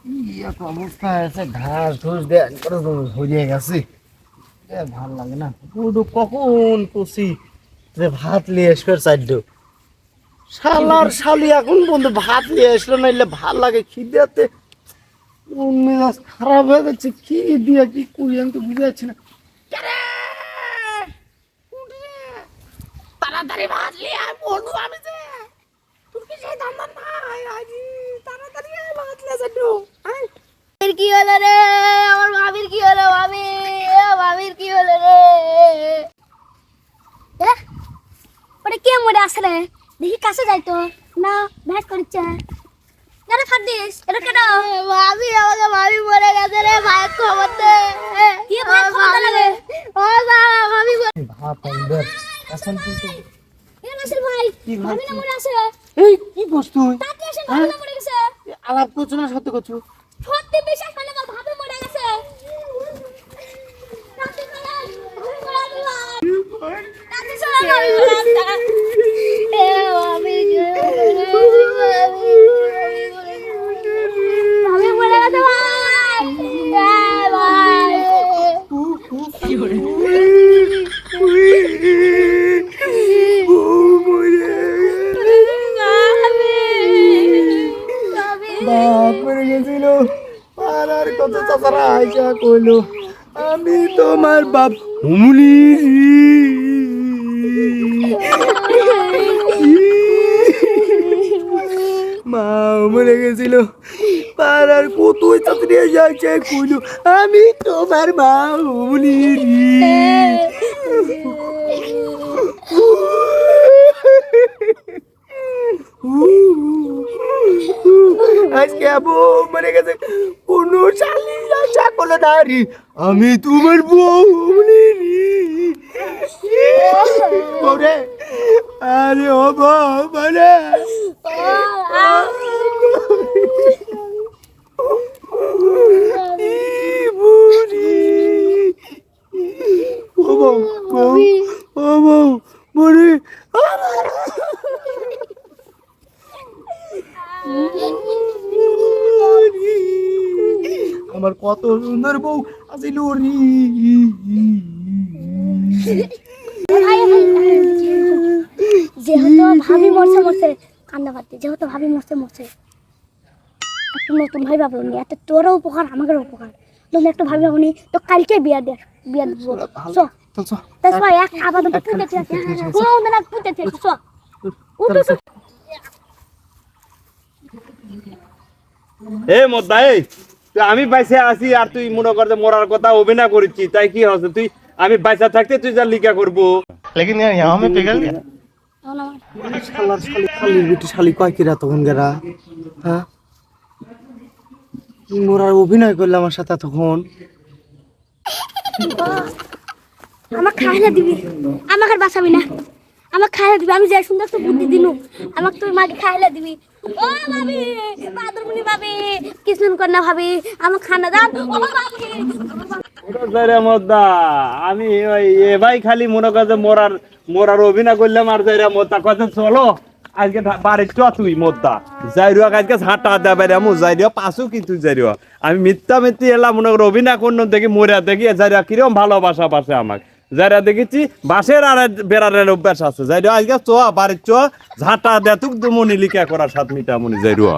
এক অবস্থা আছে, ঘাস ঘুষ দেয় হয়ে গেছে। ভাল লাগে না, পুরো কখন কষি যে ভাত নিয়ে আসবে চাইড শালার শালি এখন বন্ধু ভাত নিয়ে আসলো, নাইলে ভাল লাগে খিদেতে মেজাজ খারাপ হয়ে যাচ্ছে। কি দিয়ে কি করি আমি তো বুঝে যাচ্ছি না। তাড়াতাড়ি ভাত নিয়ে আয় বন্ধু, আমি যে তোর কি সেই ধান্দা নাই আজি, তাড়াতাড়ি ভাত নিয়ে যাচ্ছ। কি হলো রে? আমার ভাবির কি হলো? ভাবির কি হলো রে? ওটা কে মরে আসলে? দেখি কাছে যাইতো না, ভ্যাট করছে কেন? ফাট দিস এটা কেন? ভাবি, আমাকে ভাবি মরে গেছে রে। ভাই খবর দে। কি ভাই খবর লাগে? ও বাবা, ভাবি ভাত আনবে এখন কিন্তু এর আসল ভাই ভাবি না মরে আছে। এই কি বস্তু তাতে এসে ভাবি না মরে গেছে। আলাপ করছো না সত্য করছো? সত্যি বিশ্বাস মানে আমার ভাবি মরে গেছে। তাতে করে ভাবি মরে গেছে। তাতে চলে ভাবি মরে গেছে। এ ভাবি গে, ভাবি মরে গেছে ভাই। এ ভাই কি করে বাপ মরে গেছিল। আর কত চাচারা আইসা কইলো আমি তোমার বাপ হুমুলি। মা মরে গেছিল। পাড়ার কত চাচারি যাইছে কইলো আমি তোমার মা হুমুলি। আজকে আবু মরে গেছে, কোনো শালি আশা করলো না রে আমি তোমার বউ রে। আরে ও মানে ও বউ ও বউ মরে। আমার কত সুন্দর বউ আছিল রি। যেহেতু ভাবি মরছে মরছে কান্না পাচ্ছে, যেহেতু ভাবি মরছে মরছে একটা নতুন ভাই ভাবলো নি। একটা তোরও উপকার আমাদের উপকার। তুমি একটা ভাবি ভাবনি তো কালকে বিয়া দেখ, বিয়া দিব। এক আপাতত পুঁতে থেকে কোনো না পুঁতে থেকে এ মোদ্দা, এই তুই আমি বাইসে আছি আর তুই মনে কর যে মরার কথা অভিনয় করেছি, তাই কি হচ্ছে? তুই আমি বাইসা থাকতে তুই যা লিখা করবো। লেকিন यहाँ में पिघल गया। শালার শালি খালির বিটি শালি কয় কিরা তখন গেরা। হ্যাঁ মোরার অভিনয় করলে আমার সাথে তখন। আমাকে খাইলে দিবি, আমাকে আর বাঁচাবি না। আমাকে খাইলে দিবি, আমি যে সুন্দর তো বুদ্ধি দিনু, আমাকে তুই মাকে খাইলে দিবি। ও ভাবি, বাদরমণি ভাবি, কৃষ্ণ কন্যা ভাবি, আমার খানা দাও। ও ভাবি মোদ্দা আমি ওই এবাই খালি মনে কর যে মরার অভিনয় করলাম আর যাইরা মোদ্দা কথা চলো আজকে বাড়ি চ তুই মোদ্দা যাইরুয়া আজকে ঝাঁটা দেবে রে মু যাইরুয়া পাশু কি তুই যাইরুয়া আমি মিথ্যা এলাম মনে কর অভিনয় করল দেখি মরিয়া দেখি যাইরা কিরম ভালোবাসা বাসে আমাকে যাইরা দেখেছি বাসের আর বেড়ারের অভ্যাস আছে যাইরুয়া আজকে চ বাড়ি চ ঝাঁটা দে তুক মনি লিখা করার সাত মিটা মনি যাইরুয়া।